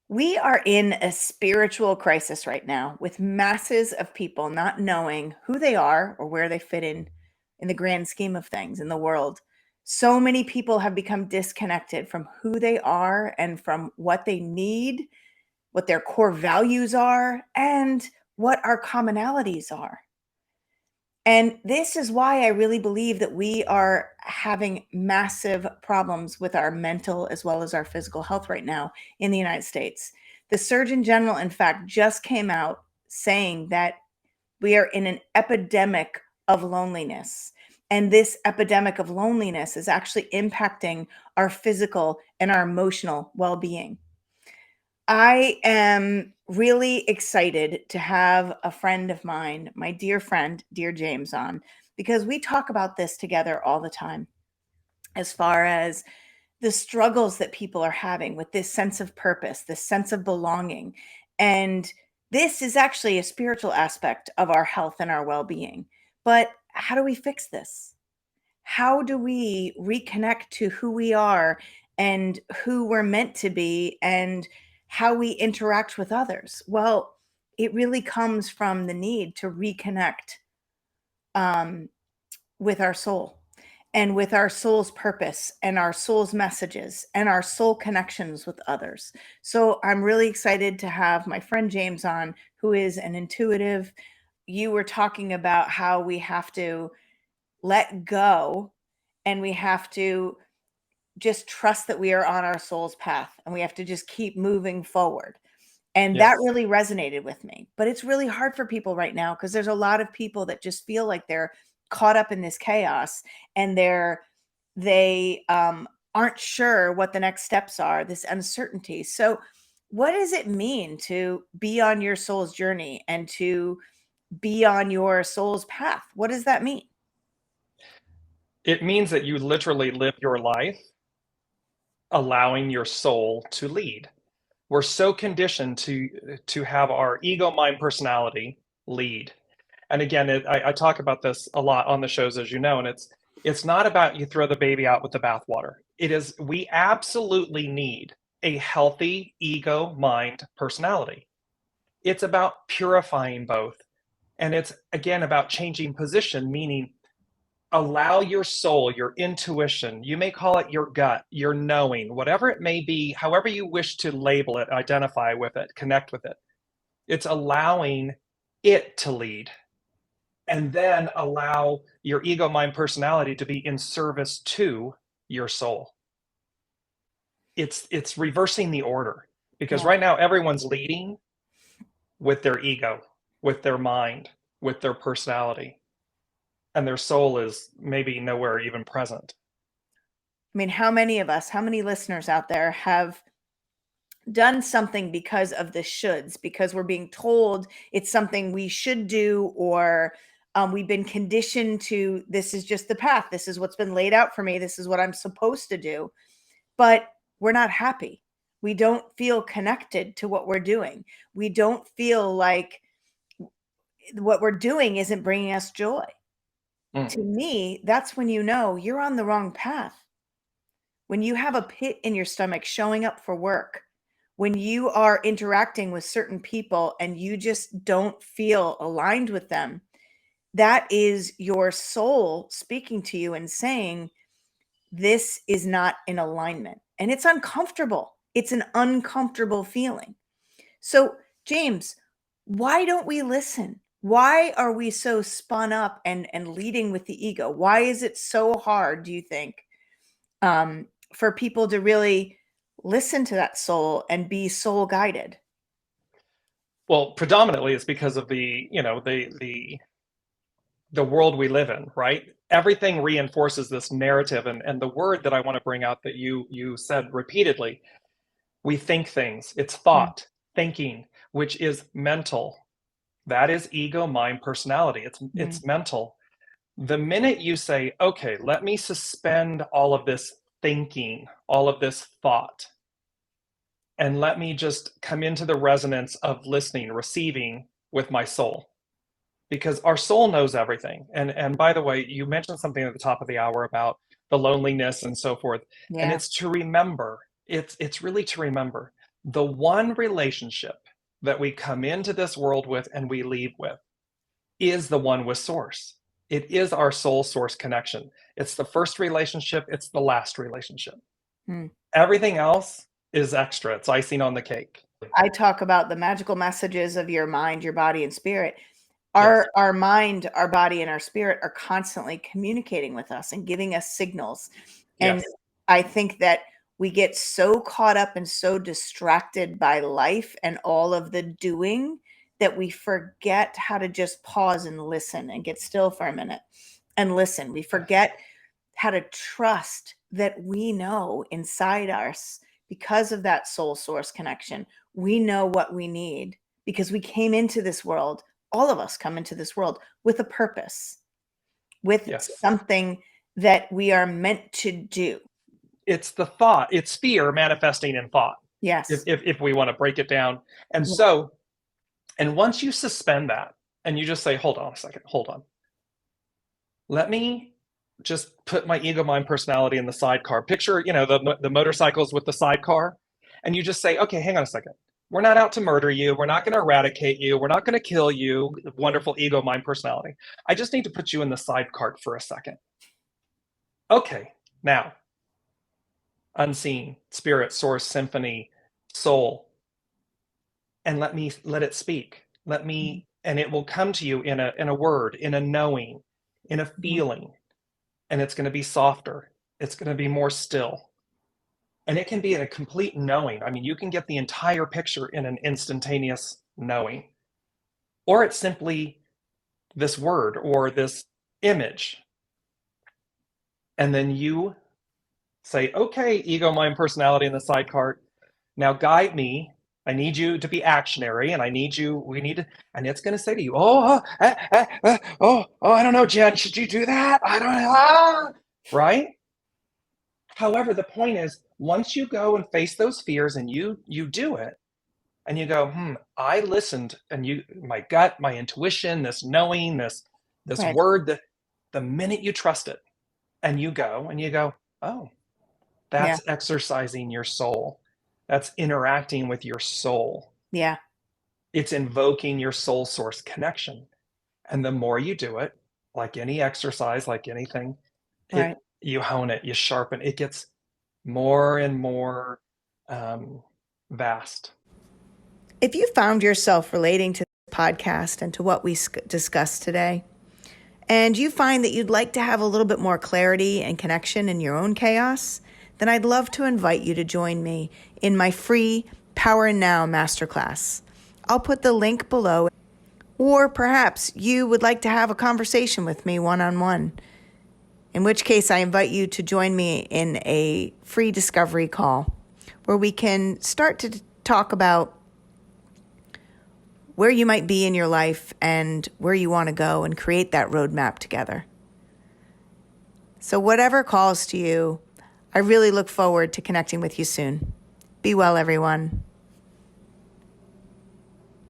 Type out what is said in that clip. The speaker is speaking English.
We are in a spiritual crisis right now with masses of people not knowing who they are or where they fit in the grand scheme of things in the world. So many people have become disconnected from who they are and from what they need, what their core values are, and what our commonalities are. And this is why I really believe that we are having massive problems with our mental as well as our physical health right now in the United States. The Surgeon General, in fact, just came out saying that we are in an epidemic of loneliness. And this epidemic of loneliness is actually impacting our physical and our emotional well being. I am really excited to have a friend of mine, my dear friend, DearJames, on because we talk about this together all the time as far as the struggles that people are having with this sense of purpose, this sense of belonging. And this is actually a spiritual aspect of our health and our well being. But how do we fix this? How do we reconnect to who we are and who we're meant to be and how we interact with others? Well, it really comes from the need to reconnect um, with our soul and with our soul's purpose and our soul's messages and our soul connections with others. So I'm really excited to have my friend James on, who is an intuitive. You were talking about how we have to let go and we have to just trust that we are on our soul's path and we have to just keep moving forward. And that Yes. really resonated with me. But it's really hard for people right now because there's a lot of people that just feel like they're caught up in this chaos and they aren't sure what the next steps are, this uncertainty. So what does it mean to be on your soul's journey and to be on your soul's path? What does that mean? It means that you literally live your life allowing your soul to lead. We're so conditioned to have our ego, mind, personality lead. And again, I talk about this a lot on the shows, as you know, and it's not about you throw the baby out with the bathwater. It is we absolutely need a healthy ego, mind, personality. It's about purifying both. And it's again about changing position, meaning allow your soul, your intuition, you may call it your gut, your knowing, whatever it may be, however you wish to label it, identify with it, connect with it. It's allowing it to lead and then allow your ego, mind, personality to be in service to your soul. It's reversing the order because Yeah. right now everyone's leading with their ego, with their mind, with their personality, and their soul is maybe nowhere even present. I mean, how many of us, how many listeners out there have done something because of the shoulds, because we're being told it's something we should do, or we've been conditioned to this is just the path. This is what's been laid out for me. This is what I'm supposed to do. But we're not happy. We don't feel connected to what we're doing. We don't feel like what we're doing isn't bringing us joy. Mm. To me, that's when you know you're on the wrong path. When you have a pit in your stomach showing up for work, when you are interacting with certain people and you just don't feel aligned with them, that is your soul speaking to you and saying, this is not in alignment. And it's uncomfortable. It's an uncomfortable feeling. So, James, why don't we listen? Why are we so spun up and leading with the ego? Why is it so hard, do you think, for people to really listen to that soul and be soul guided? Well, predominantly it's because of the world we live in, right? Everything reinforces this narrative, and the word that I want to bring out that you said repeatedly, we think things. It's Mm, thought, thinking, which is mental. That is ego, mind, personality. mm, It's mental. The minute you say, okay, let me suspend all of this thinking, all of this thought, and let me just come into the resonance of listening, receiving with my soul, because our soul knows everything. And by the way, you mentioned something at the top of the hour about the loneliness and so forth, and yeah. it's to remember. It's really to remember. The one relationship that we come into this world with and we leave with is the one with source. It is our soul source connection. It's the first relationship, it's the last relationship. Hmm. Everything else is extra, it's icing on the cake. I talk about the magical messages of your mind, your body, and spirit. Yes. Our mind, our body, and our spirit are constantly communicating with us and giving us signals. And Yes. I think that we get so caught up and so distracted by life and all of the doing that we forget how to just pause and listen and get still for a minute and listen. We forget how to trust that we know inside us, because of that soul source connection, we know what we need, because we came into this world, all of us come into this world with a purpose, with Yes. something that we are meant to do. It's the thought, it's fear manifesting in thought. Yes. If we want to break it down. And Yeah. so, and once you suspend that and you just say, hold on a second, hold on. Let me just put my ego, mind, personality in the sidecar. Picture, the motorcycles with the sidecar. And you just say, okay, hang on a second. We're not out to murder you. We're not going to eradicate you. We're not going to kill you. Wonderful ego, mind, personality. I just need to put you in the sidecar for a second. Okay, now, unseen, spirit, source, symphony, soul, and let it speak. And it will come to you in a word, in a knowing, in a feeling, and it's going to be softer. It's going to be more still. And it can be in a complete knowing. I mean, you can get the entire picture in an instantaneous knowing. Or it's simply this word or this image. And then you say, okay, ego, mind, personality in the sidecar, now guide me. I need you to be actionary, and and it's going to say to you, I don't know, Jen, should you do that? I don't know, right? However, the point is, once you go and face those fears and you do it, and you go, I listened, and my gut, my intuition, this knowing, this Right. word, the minute you trust it, and you go, oh, that's exercising your soul. That's interacting with your soul. Yeah. It's invoking your soul source connection. And the more you do it, like any exercise, like anything, Right. you hone it, you sharpen, it gets more and more vast. If you found yourself relating to this podcast and to what we discussed today, and you find that you'd like to have a little bit more clarity and connection in your own chaos, then I'd love to invite you to join me in my free Power Now Masterclass. I'll put the link below. Or perhaps you would like to have a conversation with me one-on-one, in which case I invite you to join me in a free discovery call where we can start to talk about where you might be in your life and where you want to go and create that roadmap together. So whatever calls to you, I really look forward to connecting with you soon. Be well, everyone.